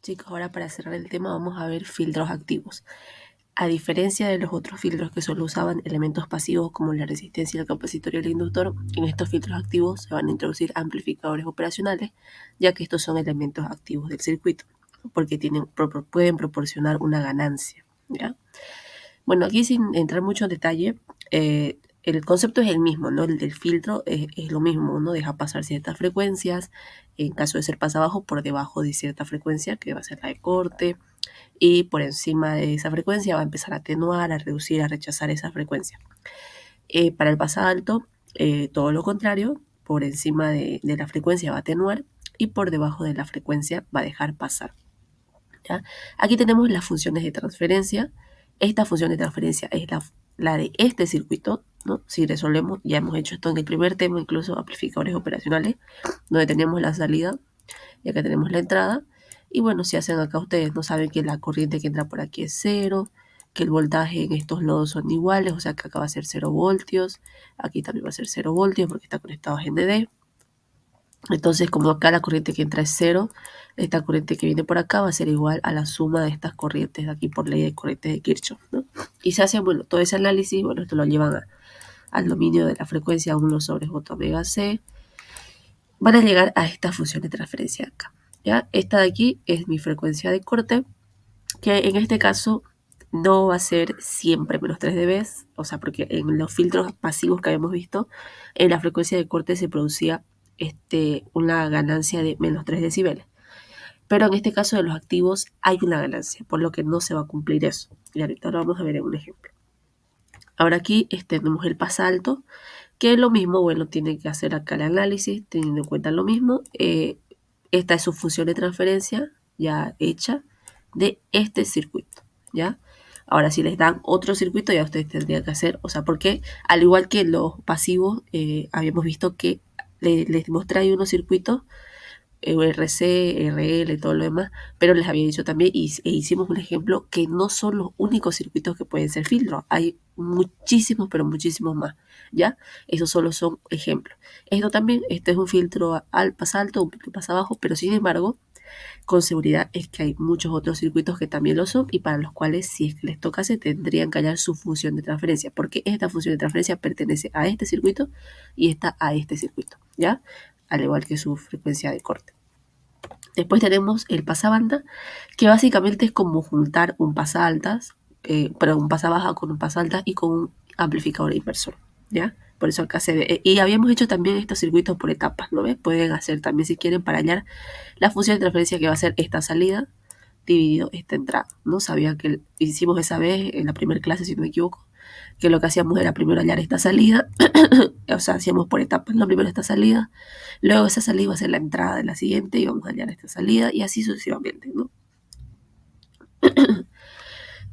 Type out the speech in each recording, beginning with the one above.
Chicos, ahora para cerrar el tema vamos a ver filtros activos. A diferencia de los otros filtros que solo usaban elementos pasivos como la resistencia, el capacitor y el inductor, en estos filtros activos se van a introducir amplificadores operacionales, ya que estos son elementos activos del circuito, porque pueden proporcionar una ganancia, ¿ya? Bueno, aquí sin entrar mucho en detalle, el concepto es el mismo, ¿no? El del filtro es lo mismo, ¿no? Deja pasar ciertas frecuencias, en caso de ser pasabajo, por debajo de cierta frecuencia, que va a ser la de corte, y por encima de esa frecuencia va a empezar a atenuar, a reducir, a rechazar esa frecuencia. Para el pasa alto, todo lo contrario, por encima de la frecuencia va a atenuar y por debajo de la frecuencia va a dejar pasar, ¿ya? Aquí tenemos las funciones de transferencia. Esta función de transferencia es la de este circuito, ¿no? Si resolvemos, ya hemos hecho esto en el primer tema, incluso amplificadores operacionales, donde tenemos la salida y acá tenemos la entrada. Y bueno, si hacen acá ustedes no saben que la corriente que entra por aquí es 0, que el voltaje en estos nodos son iguales, o sea que acá va a ser 0 voltios, aquí también va a ser 0 voltios porque está conectado a GND. Entonces, como acá la corriente que entra es 0, esta corriente que viene por acá va a ser igual a la suma de estas corrientes de aquí por ley de corrientes de Kirchhoff, ¿no? Y se hace, bueno, todo ese análisis, bueno, esto lo llevan al dominio de la frecuencia 1 sobre J omega C. Van a llegar a esta función de transferencia acá, ¿ya? Esta de aquí es mi frecuencia de corte, que en este caso no va a ser siempre menos 3 dB, o sea, porque en los filtros pasivos que habíamos visto, en la frecuencia de corte se producía una ganancia de menos 3 decibeles. Pero en este caso de los activos hay una ganancia, por lo que no se va a cumplir eso. Y ahorita lo vamos a ver en un ejemplo. Ahora aquí tenemos el pasa alto, que es lo mismo, bueno, tienen que hacer acá el análisis teniendo en cuenta lo mismo. Esta es su función de transferencia ya hecha de este circuito, ¿ya? Ahora, si les dan otro circuito, ya ustedes tendrían que hacer, o sea, porque al igual que los pasivos, habíamos visto que les mostré unos circuitos, RC, RL, todo lo demás, pero les había dicho también, e hicimos un ejemplo, que no son los únicos circuitos que pueden ser filtros, hay muchísimos, pero muchísimos más, ¿ya? Esos solo son ejemplos. Esto también, este es un filtro al pasa alto, un filtro pasa bajo, pero sin embargo, con seguridad es que hay muchos otros circuitos que también lo son y para los cuales, si es que les tocase, tendrían que hallar su función de transferencia, porque esta función de transferencia pertenece a este circuito y esta a este circuito, ¿ya? Al igual que su frecuencia de corte. Después tenemos el pasabanda, que básicamente es como juntar un pasaltas, un pasabaja con un pasalta y con un amplificador inversor, ¿ya? Por eso acá se ve. Y habíamos hecho también estos circuitos por etapas, ¿no ves? Pueden hacer también si quieren para hallar la función de transferencia que va a ser esta salida dividido esta entrada, ¿no? Sabía que hicimos esa vez en la primera clase, si no me equivoco, que lo que hacíamos era primero hallar esta salida, o sea, hacíamos por etapas, ¿no? Primero esta salida, luego esa salida va a ser la entrada de la siguiente y vamos a hallar esta salida y así sucesivamente, ¿no?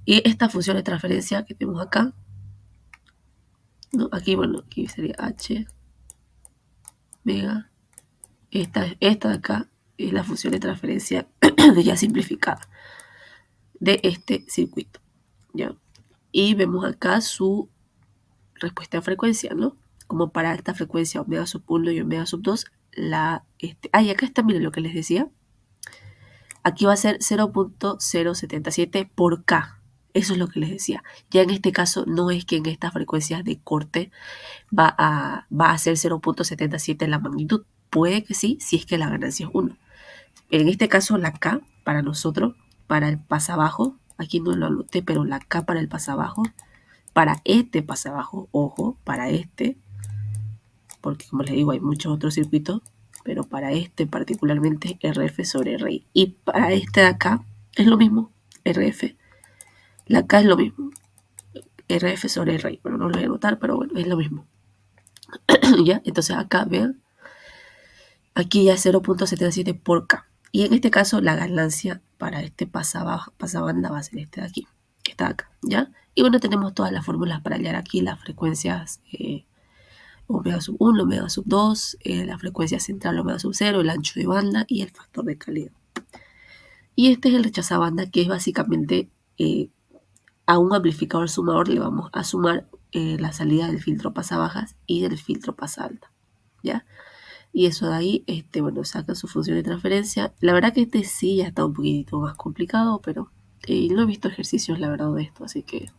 Y esta función de transferencia que tenemos acá, ¿no? Aquí, bueno, aquí sería H, omega, esta de acá es la función de transferencia ya simplificada de este circuito, ¿ya? Y vemos acá su respuesta a frecuencia, ¿no? Como para esta frecuencia omega sub 1 y omega sub 2, y acá está, miren lo que les decía. Aquí va a ser 0.077 por K. Eso es lo que les decía. Ya en este caso no es que en estas frecuencias de corte va a ser 0.77 la magnitud. Puede que sí, si es que la ganancia es 1. En este caso la K para nosotros, para el pasabajo, aquí no lo anoté, pero la K para el pasabajo, para este pasabajo, ojo, para este, porque como les digo hay muchos otros circuitos, pero para este particularmente RF sobre RI. Y para este de acá es lo mismo, RF. La K es lo mismo, RF sobre RI. Bueno, no lo voy a anotar, pero bueno, es lo mismo. ¿Ya? Entonces acá, vean, aquí ya es 0.77 por K. Y en este caso la ganancia para este pasabanda va a ser este de aquí, que está acá, ¿ya? Y bueno, tenemos todas las fórmulas para hallar aquí las frecuencias omega sub 1, omega sub 2, la frecuencia central omega sub 0, el ancho de banda y el factor de calidad. Y este es el rechazabanda, que es básicamente a un amplificador sumador le vamos a sumar la salida del filtro pasabajas y del filtro pasa alta, ¿ya? Y eso de ahí, bueno, saca su función de transferencia. La verdad que este sí ya está un poquitito más complicado, pero no he visto ejercicios, la verdad, de esto, así que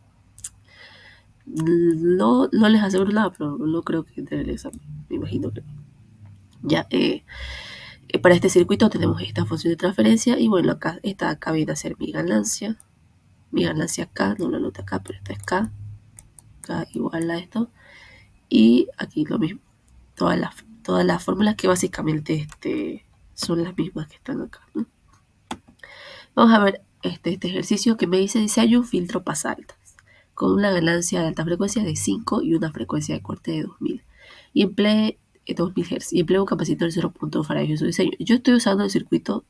no les aseguro nada, pero no creo que entre el examen. Me imagino que no. Ya, para este circuito tenemos esta función de transferencia y bueno, acá viene a ser mi ganancia. Mi ganancia acá, no lo anoté acá, pero esta es K. K igual a esto. Y aquí lo mismo. Todas las fórmulas que básicamente son las mismas que están acá, ¿no? Vamos a ver este ejercicio que me dice: diseña un filtro pasaltas con una ganancia de alta frecuencia de 5 y una frecuencia de corte de 2000. Y emplee 2000 Hz y emplea un capacitor de 0.2 Farad en su diseño. Yo estoy usando el circuito,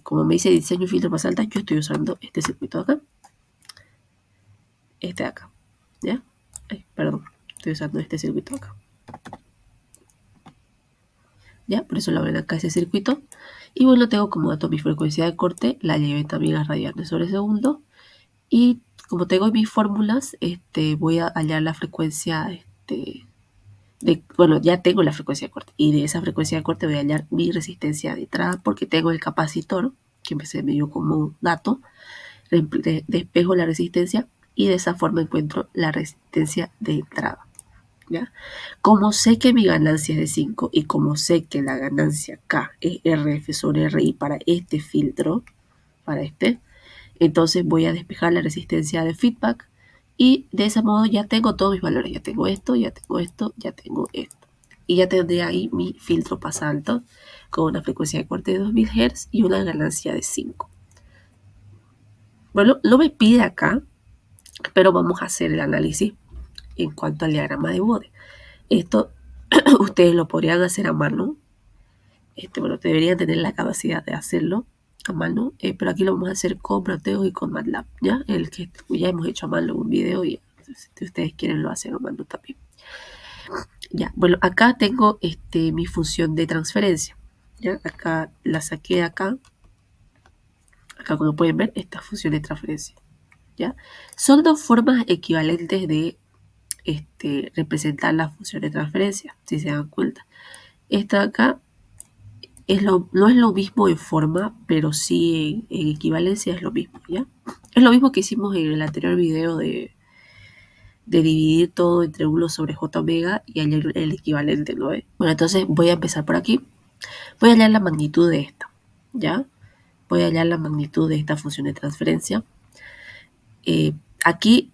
como me dice diseño un filtro pasaltas, yo estoy usando este circuito de acá. Este de acá. ¿Ya? Ay, perdón. Estoy usando este circuito de acá. ¿Ya? Por eso lo ven acá ese circuito. Y bueno, tengo como dato mi frecuencia de corte, la llevé también a radianes sobre segundo. Y como tengo mis fórmulas, voy a hallar la frecuencia, bueno, ya tengo la frecuencia de corte. Y de esa frecuencia de corte voy a hallar mi resistencia de entrada porque tengo el capacitor, que se me dio como dato. Despejo la resistencia y de esa forma encuentro la resistencia de entrada. ¿Ya? Como sé que mi ganancia es de 5 y como sé que la ganancia K es RF sobre RI para este filtro, entonces voy a despejar la resistencia de feedback y de ese modo ya tengo todos mis valores. Ya tengo esto, ya tengo esto, ya tengo esto. Y ya tendré ahí mi filtro pasalto con una frecuencia de corte de 2000 Hz y una ganancia de 5. Bueno, no me pide acá, pero vamos a hacer el análisis en cuanto al diagrama de Bode. Esto ustedes lo podrían hacer a mano. Bueno, deberían tener la capacidad de hacerlo a mano, pero aquí lo vamos a hacer con Proteo y con MATLAB, ¿ya? El que ya hemos hecho a mano en un video y si ustedes quieren lo hacen a mano también. Ya, bueno, acá tengo mi función de transferencia, ¿ya? Acá la saqué de acá. Acá como pueden ver, esta función de transferencia, ¿ya? Son dos formas equivalentes de representar la función de transferencia, si se dan cuenta. Esta de acá no es lo mismo en forma, pero sí en equivalencia es lo mismo, ¿ya? Es lo mismo que hicimos en el anterior video de dividir todo entre 1 sobre j omega y hallar el equivalente, ¿no? Bueno, entonces voy a empezar por aquí. Voy a hallar la magnitud de esta, ¿ya? Voy a hallar la magnitud de esta función de transferencia. Aquí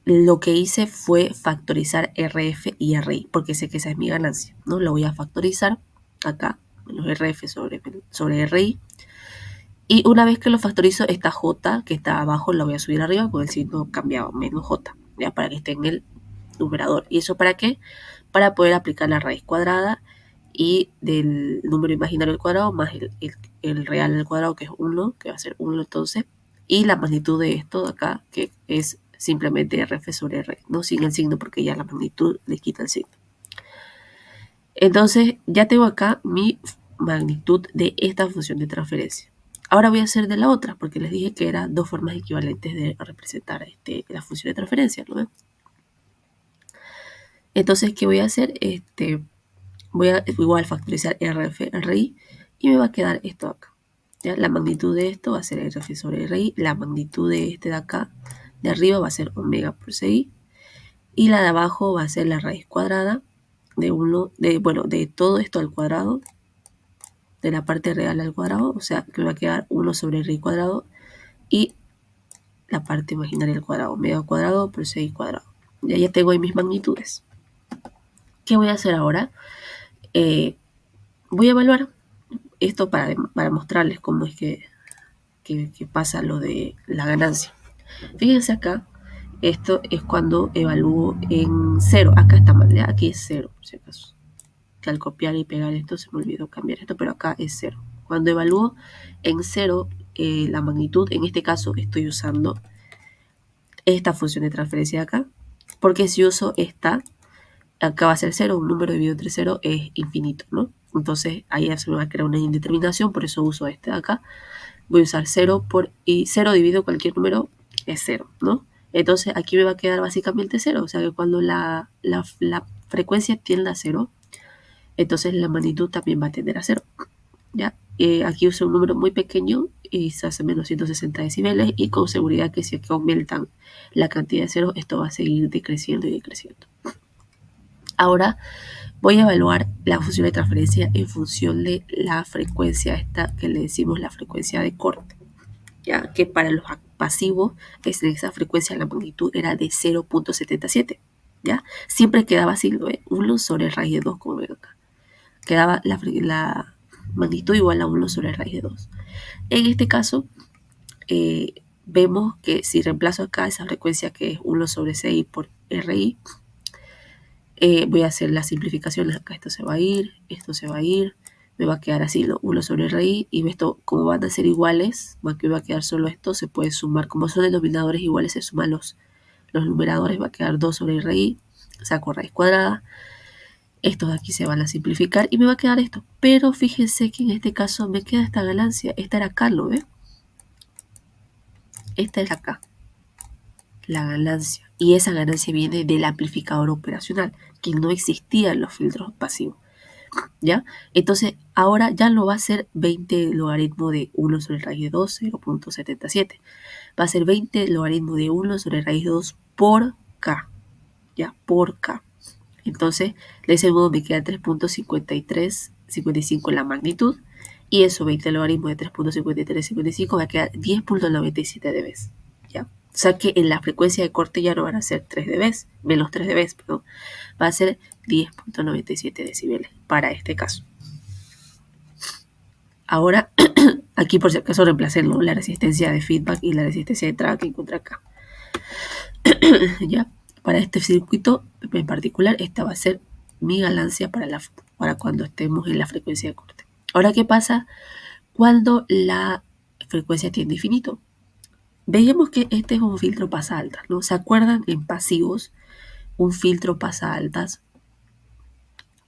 lo que hice fue factorizar RF y RI, porque sé que esa es mi ganancia, ¿no? Lo voy a factorizar acá, menos RF sobre RI. Y una vez que lo factorizo, esta J que está abajo la voy a subir arriba con el signo cambiado, menos J, ¿ya? Para que esté en el numerador. ¿Y eso para qué? Para poder aplicar la raíz cuadrada y del número imaginario al cuadrado más el real al cuadrado, que es 1, que va a ser 1 entonces, y la magnitud de esto de acá, que es simplemente RF sobre R, no sin el signo porque ya la magnitud le quita el signo. Entonces ya tengo acá mi magnitud de esta función de transferencia. Ahora voy a hacer de la otra, porque les dije que eran dos formas equivalentes de representar la función de transferencia, ¿no? Entonces, ¿qué voy a hacer? Voy a igual factorizar RF, RI, y me va a quedar esto acá. ¿Ya? La magnitud de esto va a ser RF sobre RI, la magnitud de este de acá, de arriba va a ser omega por CI, y la de abajo va a ser la raíz cuadrada de todo esto al cuadrado, de la parte real al cuadrado, o sea que me va a quedar 1 sobre RI cuadrado y la parte imaginaria al cuadrado, omega cuadrado por CI cuadrado. Ya tengo ahí mis magnitudes. ¿Qué voy a hacer ahora? Voy a evaluar esto para mostrarles cómo es que pasa lo de la ganancia. Fíjense acá, esto es cuando evalúo en 0. Acá está mal, ¿ya? Aquí es 0, por si acaso. Que al copiar y pegar esto se me olvidó cambiar esto, pero acá es 0. Cuando evalúo en 0 la magnitud, en este caso estoy usando esta función de transferencia de acá, porque si uso esta, acá va a ser 0, un número dividido entre 0 es infinito, ¿no? Entonces ahí ya se me va a crear una indeterminación, por eso uso este de acá. Voy a usar 0 y 0 dividido cualquier número es 0, ¿no? Entonces aquí me va a quedar básicamente 0, o sea que cuando la frecuencia tienda a 0, entonces la magnitud también va a tender a 0. ¿Ya? Aquí uso un número muy pequeño y se hace menos 160 decibeles y con seguridad que si aquí aumentan la cantidad de ceros, esto va a seguir decreciendo y decreciendo. Ahora voy a evaluar la función de transferencia en función de la frecuencia esta que le decimos la frecuencia de corte, ya que para los pasivos esa frecuencia la magnitud era de 0.77, ¿ya? Siempre quedaba así, ¿no? 1 sobre raíz de 2, como ven acá. Quedaba la magnitud igual a 1 sobre raíz de 2. En este caso, vemos que si reemplazo acá esa frecuencia que es 1 sobre 6 por RI, voy a hacer las simplificaciones acá. Esto se va a ir, esto se va a ir, me va a quedar así, ¿no? 1 sobre RI, y esto, como van a ser iguales, que va a quedar solo esto, se puede sumar. Como son denominadores iguales, se suman los numeradores, va a quedar 2 sobre RI, saco raíz cuadrada. Estos de aquí se van a simplificar y me va a quedar esto. Pero fíjense que en este caso me queda esta ganancia. Esta era acá, ¿lo ven? Esta es acá, la ganancia. Y esa ganancia viene del amplificador operacional, que no existía en los filtros pasivos. ¿Ya? Entonces, ahora ya no va a ser 20 logaritmo de 1 sobre raíz de 2, 0.77. Va a ser 20 logaritmo de 1 sobre raíz de 2 por K. ¿Ya? Por K. Entonces, de ese modo me queda 3.5355 la magnitud. Y eso, 20 logaritmos de 3.5355 va a quedar 10.97 dB. ¿Ya? O sea que en la frecuencia de corte ya no van a ser 3 dB, menos 3 dB, perdón. Va a ser 10.97 decibeles para este caso. Ahora, aquí por si acaso reemplacé la resistencia de feedback y la resistencia de entrada que encontré acá. ¿Ya? Para este circuito en particular, esta va a ser mi ganancia para cuando estemos en la frecuencia de corte. Ahora, ¿qué pasa cuando la frecuencia tiende a infinito? Veíamos que este es un filtro pasa altas, ¿no? ¿Se acuerdan en pasivos? Un filtro pasa altas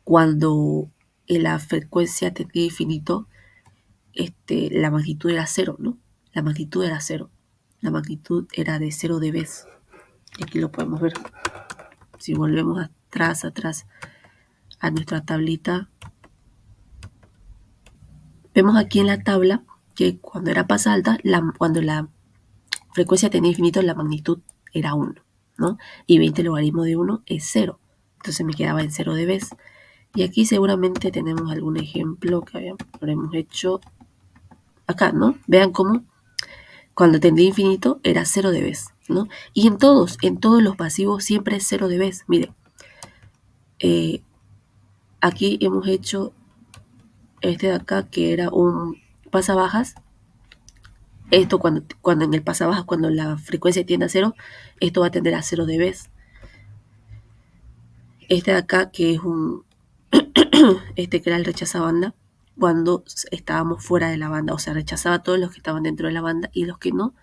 cuando en la frecuencia tendía a infinito, la magnitud era 0, ¿no? La magnitud era 0. La magnitud era de 0 dB. Y aquí lo podemos ver. Si volvemos atrás a nuestra tablita, vemos aquí en la tabla que cuando era pasa alta, cuando la frecuencia tenía infinito, la magnitud era 1, ¿no? Y 20 logaritmo de 1 es 0. Entonces me quedaba en 0 dB. Y aquí seguramente tenemos algún ejemplo que habremos hecho acá, ¿no? Vean cómo cuando tendía infinito era 0 dB, ¿no? Y en todos los pasivos siempre es 0 dB. Miren, aquí hemos hecho este de acá que era un pasabajas. Esto cuando en el pasabajas, cuando la frecuencia tiende a 0, esto va a tender a 0 dB. Este de acá que es que era el rechazabanda, cuando estábamos fuera de la banda, o sea, rechazaba a todos los que estaban dentro de la banda y los que no,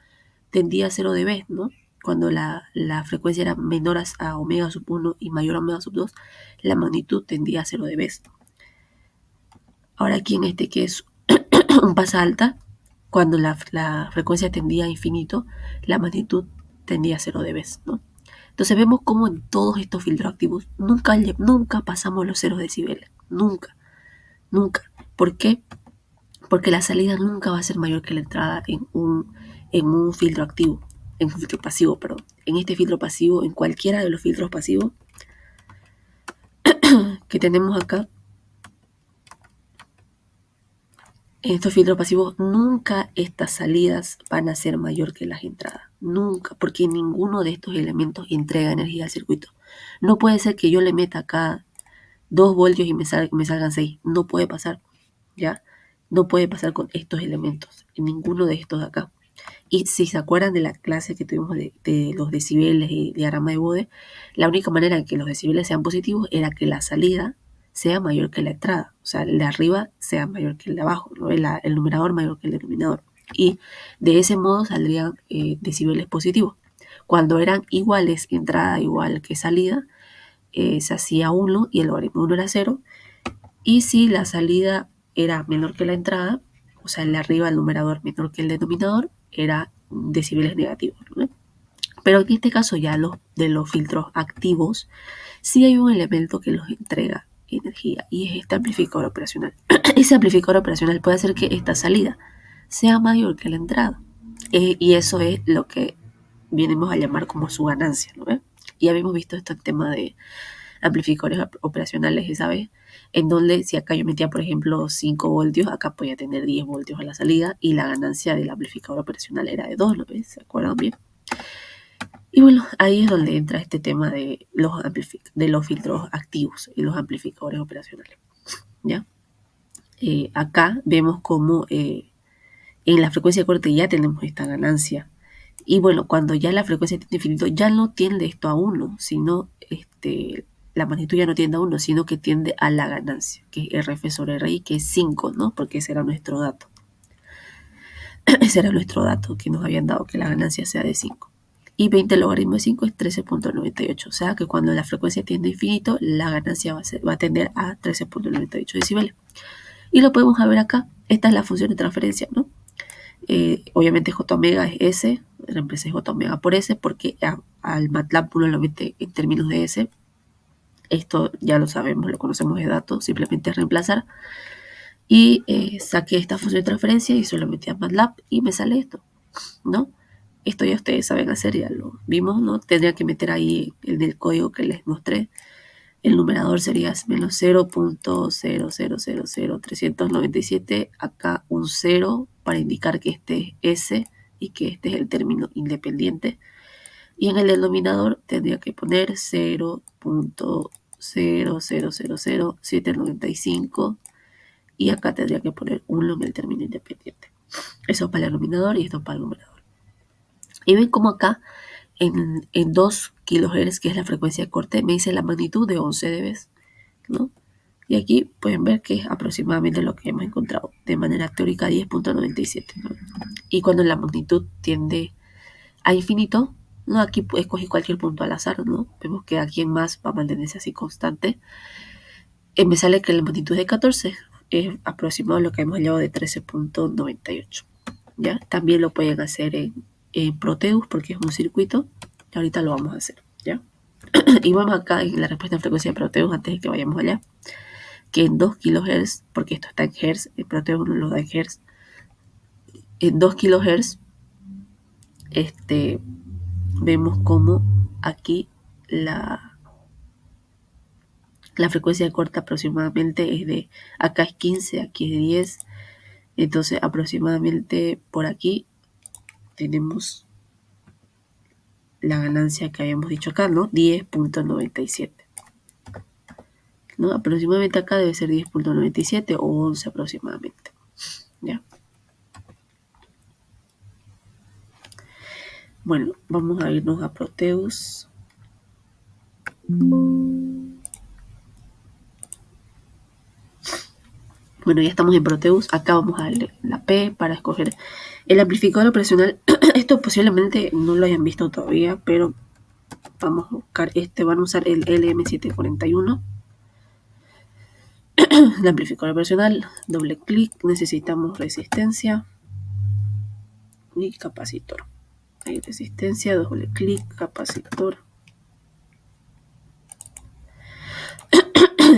tendía a 0 dB, ¿no? Cuando la frecuencia era menor a omega sub 1 y mayor a omega sub 2, la magnitud tendía a 0 dB. Ahora aquí en este que es un pasa alta, cuando la frecuencia tendía a infinito, la magnitud tendía a 0 dB, ¿no? Entonces vemos cómo en todos estos filtros activos nunca pasamos los 0 decibeles. Nunca. ¿Por qué? Porque la salida nunca va a ser mayor que la entrada en un filtro activo, en un filtro pasivo, perdón. En este filtro pasivo, en cualquiera de los filtros pasivos que tenemos acá, en estos filtros pasivos nunca estas salidas van a ser mayor que las entradas. Nunca, porque ninguno de estos elementos entrega energía al circuito. No puede ser que yo le meta acá 2 voltios y me salgan 6. No puede pasar, ¿ya? No puede pasar con estos elementos, en ninguno de estos de acá. Y si se acuerdan de la clase que tuvimos de los decibeles y diagrama de Bode, la única manera de que los decibeles sean positivos era que la salida sea mayor que la entrada. O sea, el de arriba sea mayor que el de abajo, ¿no? El numerador mayor que el denominador. Y de ese modo saldrían decibeles positivos. Cuando eran iguales, entrada igual que salida, se hacía 1 y el logaritmo 1 era 0. Y si la salida era menor que la entrada, o sea, el de arriba, el numerador menor que el denominador, era decibeles negativos, ¿no? Pero en este caso ya de los filtros activos, sí hay un elemento que los entrega energía y es este amplificador operacional. Ese amplificador operacional puede hacer que esta salida sea mayor que la entrada. Y eso es lo que venimos a llamar como su ganancia, ¿no? Ya habíamos visto esto en tema de amplificadores operacionales esa vez, en donde si acá yo metía, por ejemplo, 5 voltios, acá podía tener 10 voltios a la salida y la ganancia del amplificador operacional era de 2, ¿lo ves? ¿Se acuerdan bien? Y bueno, ahí es donde entra este tema de los filtros activos y los amplificadores operacionales, ¿ya? Acá vemos cómo en la frecuencia corta ya tenemos esta ganancia. Y bueno, cuando ya la frecuencia tiende a infinito, ya no tiende esto a 1, sino la magnitud ya no tiende a 1, sino que tiende a la ganancia, que es RF sobre RI, que es 5, ¿no? Porque ese era nuestro dato. Ese era nuestro dato que nos habían dado, que la ganancia sea de 5. Y 20 logaritmo de 5 es 13.98. O sea que cuando la frecuencia tiende a infinito, la ganancia va a tender a 13.98 decibeles. Y lo podemos ver acá. Esta es la función de transferencia, ¿no? Obviamente J omega es S, reemplacé J omega por S porque al MATLAB uno lo mete en términos de S. Esto ya lo sabemos, lo conocemos de datos, simplemente es reemplazar. Y saqué esta función de transferencia y solo metí a MATLAB y me sale esto, ¿no? Esto ya ustedes saben hacer, ya lo vimos, ¿no? Tendría que meter ahí el del código que les mostré. El numerador sería menos 0.0000397, acá un 0 para indicar que este es S y que este es el término independiente. Y en el denominador tendría que poner 0.0000795 y acá tendría que poner 1 en el término independiente. Eso para el denominador y esto para el numerador. Y ven como acá en 2 kHz, que es la frecuencia de corte, me dice la magnitud de 11 dB, ¿no? Y aquí pueden ver que es aproximadamente lo que hemos encontrado de manera teórica 10.97, ¿no? Y cuando la magnitud tiende a infinito, ¿no? Aquí escogí cualquier punto al azar, ¿no? Vemos que aquí en más va a mantenerse así constante. Me sale que la magnitud de 14 es aproximado a lo que hemos hallado de 13.98. ¿Ya? También lo pueden hacer en Proteus porque es un circuito. Y ahorita lo vamos a hacer, ¿ya? Y vamos acá en la respuesta en frecuencia de Proteus antes de que vayamos allá. Que en 2 kHz, porque esto está en Hz, el Proteus no lo da en Hz, en 2 kHz vemos como aquí la frecuencia de corte aproximadamente es de, acá es 15, aquí es 10, entonces aproximadamente por aquí tenemos la ganancia que habíamos dicho acá, ¿no? 10.97. ¿No? Aproximadamente acá debe ser 10.97 o 11 aproximadamente, ¿ya? Bueno, vamos a irnos a Proteus. Bueno, ya estamos en Proteus. Acá vamos a darle la P para escoger el amplificador operacional. Esto posiblemente no lo hayan visto todavía, pero vamos a buscar van a usar el LM741. El amplificador operacional, doble clic, necesitamos resistencia y capacitor. Ahí resistencia, doble clic, capacitor.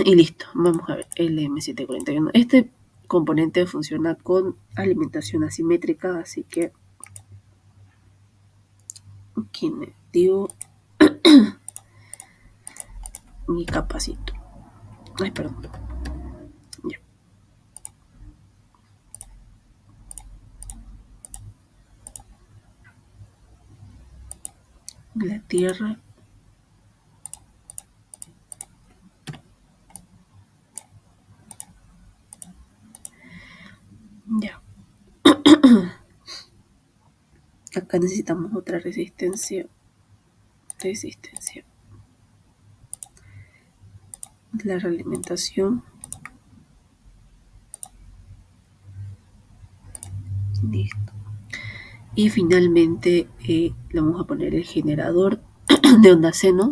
Y listo, vamos a ver, LM741. Este componente funciona con alimentación asimétrica, así que aquí negativo y capacitor. Ay, perdón. Ya. La tierra. Ya. Acá necesitamos otra resistencia. La realimentación. Listo. Y finalmente le vamos a poner el generador de onda seno.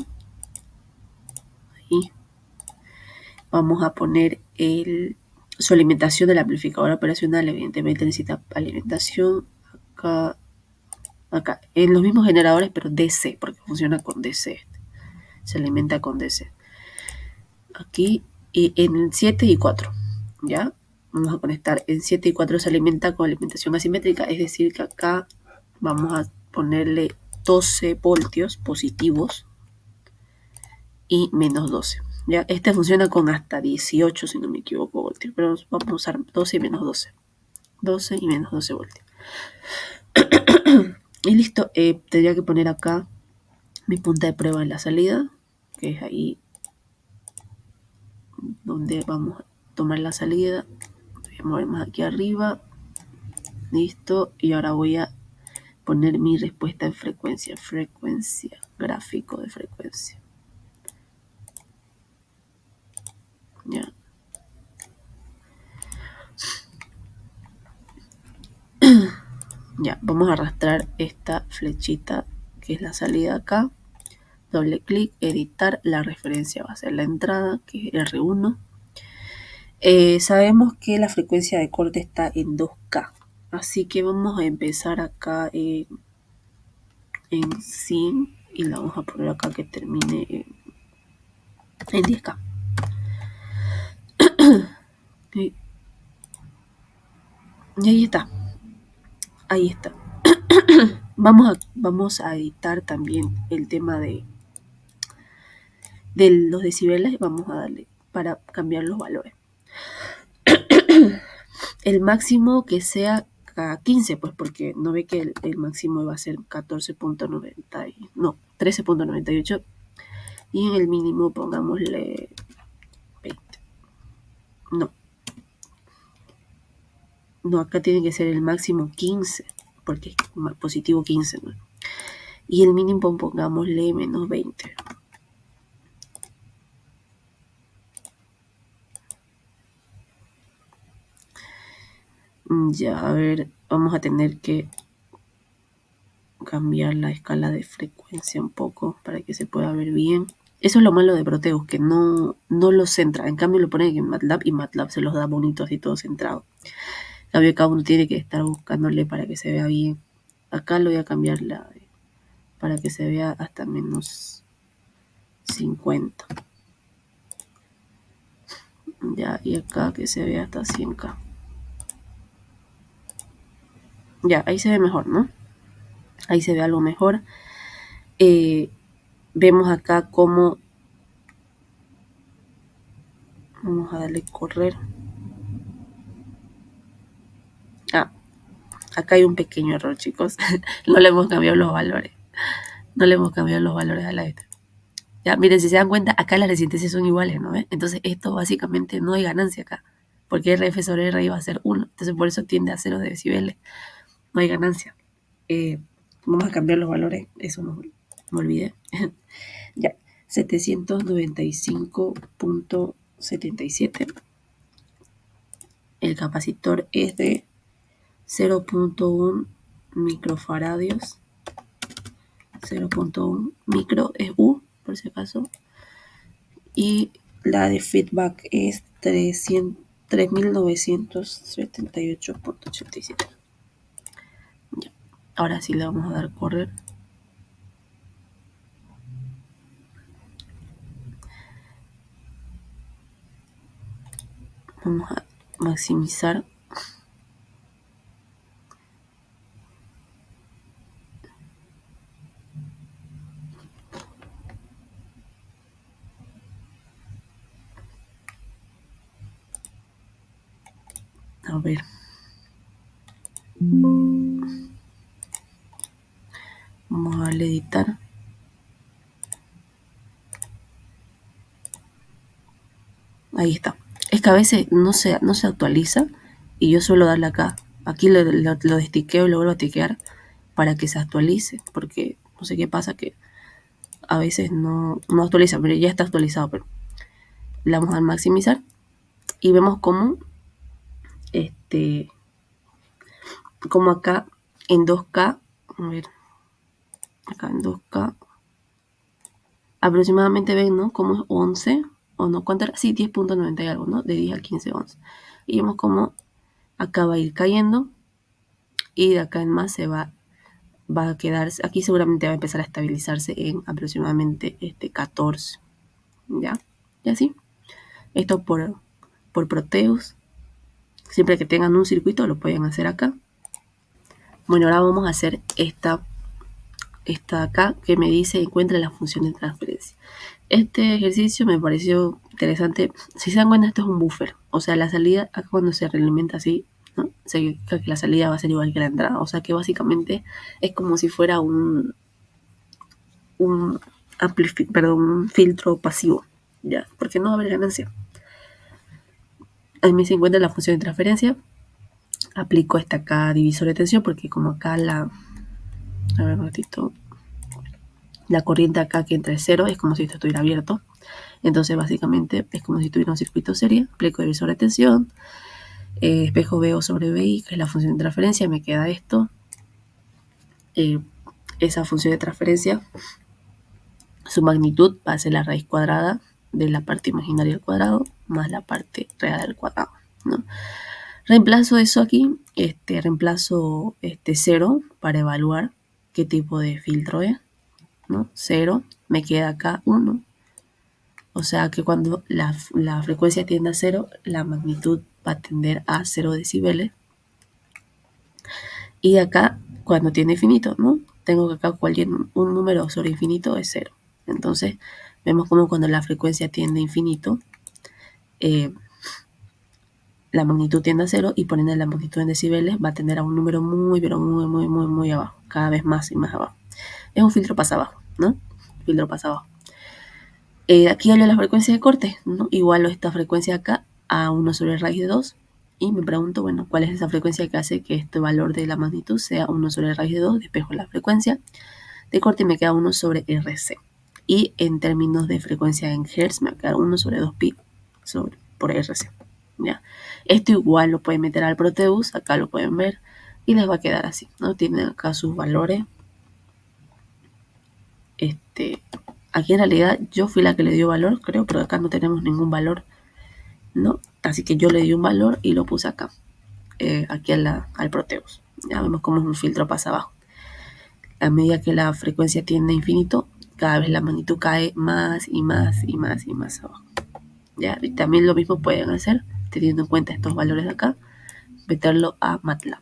Ahí. Vamos a poner su alimentación del amplificador operacional. Evidentemente necesita alimentación acá. En los mismos generadores, pero DC, porque funciona con DC. Se alimenta con DC. Aquí y en 7 y 4, ¿ya? Vamos a conectar en 7 y 4 se alimenta con alimentación asimétrica, es decir que acá vamos a ponerle 12 voltios positivos y menos 12. ¿Ya? Este funciona con hasta 18, si no me equivoco, voltios, pero vamos a usar 12 y menos 12. 12 y menos 12 voltios. Y listo, tendría que poner acá mi punta de prueba en la salida, que es ahí donde vamos a tomar la salida. Voy a mover más aquí arriba. Listo, y ahora voy a poner mi respuesta en frecuencia, gráfico de frecuencia. Ya. Ya, vamos a arrastrar esta flechita que es la salida acá. Doble clic, editar, la referencia va a ser la entrada, que es R1. Sabemos que la frecuencia de corte está en 2K, así que vamos a empezar acá en 100 y la vamos a poner acá que termine en 10K. Y ahí está. Ahí está. Vamos a editar también el tema de los decibeles. Vamos a darle para cambiar los valores. El máximo que sea 15, pues porque no ve que el máximo va a ser 14.90, no, 13.98. Y en el mínimo pongámosle 20. No, acá tiene que ser el máximo 15, porque es positivo 15, ¿no? Y el mínimo pongámosle menos 20. Ya, a ver, vamos a tener que cambiar la escala de frecuencia un poco para que se pueda ver bien. Eso es lo malo de Proteus, que no lo centra. En cambio lo ponen en MATLAB y MATLAB se los da bonitos y todo centrado. En cambio cada uno tiene que estar buscándole para que se vea bien. Acá lo voy a cambiar para que se vea hasta menos 50. Ya, y acá que se vea hasta 100K. Ya, ahí se ve mejor, ¿no? Ahí se ve algo mejor. Vemos acá cómo... Vamos a darle correr. Acá hay un pequeño error, chicos. No le hemos cambiado los valores. No le hemos cambiado los valores a la esta. Ya, miren, si se dan cuenta, acá las resistencias son iguales, ¿no? Entonces, esto básicamente no hay ganancia acá. Porque RF sobre R iba a ser 1. Entonces, por eso tiende a 0 de decibeles. No hay ganancia. Vamos a cambiar los valores. Eso me olvidé. Ya, 795.77. El capacitor es de 0.1 microfaradios. 0.1 micro es U, por si acaso. Y la de feedback es 3978.87. Ya. Ahora sí le vamos a dar correr. Vamos a maximizar. A ver. Vamos a darle editar. Ahí está. Es que a veces no se actualiza y yo suelo darle acá. Aquí lo destiqueo y lo vuelvo a tiquear para que se actualice, porque no sé qué pasa, que a veces no actualiza, pero ya está actualizado. Pero le vamos a maximizar y vemos cómo como acá en 2K, a ver, acá en 2K, aproximadamente ven, ¿no? Como es 11, o no, ¿cuánto era? Sí, 10.90 y algo, ¿no? De 10 a 15, 11. Y vemos cómo acá va a ir cayendo y de acá en más va a quedar, aquí seguramente va a empezar a estabilizarse en aproximadamente 14, ¿ya? Y así. Esto por Proteus. Siempre que tengan un circuito lo pueden hacer acá. Bueno, ahora vamos a hacer esta acá que me dice encuentra la función de transferencia. Este ejercicio me pareció interesante. Si se dan cuenta, esto es un buffer. O sea, la salida, acá cuando se realimenta así, ¿no? Significa que la salida va a ser igual que la entrada. O sea que básicamente es como si fuera un filtro pasivo, ¿ya? Porque no va a haber ganancia. A mí se encuentra la función de transferencia. Aplico esta acá divisor de tensión porque como acá a ver un ratito, la corriente acá que entra es 0, es como si esto estuviera abierto. Entonces básicamente es como si tuviera un circuito serie. Aplico divisor de tensión. Espejo BO sobre BI, que es la función de transferencia, me queda esto. Esa función de transferencia, su magnitud va a ser la raíz cuadrada de la parte imaginaria del cuadrado más la parte real del cuadrado, ¿no? Reemplazo eso aquí, reemplazo 0 para evaluar qué tipo de filtro es, ¿no? 0, me queda acá 1. O sea que cuando la frecuencia tiende a 0, la magnitud va a tender a 0 decibeles. Y acá, cuando tiende a infinito, ¿no? Tengo que acá un número sobre infinito es 0. Entonces, vemos como cuando la frecuencia tiende a infinito, la magnitud tiende a 0 y por ende la magnitud en decibeles va a tender a un número muy, pero muy, muy, muy, muy abajo. Cada vez más y más abajo. Es un filtro pasa abajo, ¿no? Filtro pasa abajo. Aquí hablo de la frecuencia de corte, ¿no? Igualo esta frecuencia acá a 1 sobre raíz de 2 y me pregunto, bueno, ¿cuál es esa frecuencia que hace que este valor de la magnitud sea 1 sobre raíz de 2? Despejo la frecuencia de corte y me queda 1 sobre RC. Y en términos de frecuencia en Hertz me va a quedar 1 sobre 2pi por RC. ¿Ya? Esto igual lo pueden meter al Proteus, acá lo pueden ver, y les va a quedar así, ¿no? Tienen acá sus valores. Aquí en realidad yo fui la que le dio valor, creo, pero acá no tenemos ningún valor, ¿no? Así que yo le di un valor y lo puse acá, aquí al Proteus. Ya vemos cómo es un filtro pasa abajo. A medida que la frecuencia tiende a infinito, cada vez la magnitud cae más y más y más y más abajo. ¿Ya? Y también lo mismo pueden hacer, teniendo en cuenta estos valores de acá, meterlo a MATLAB.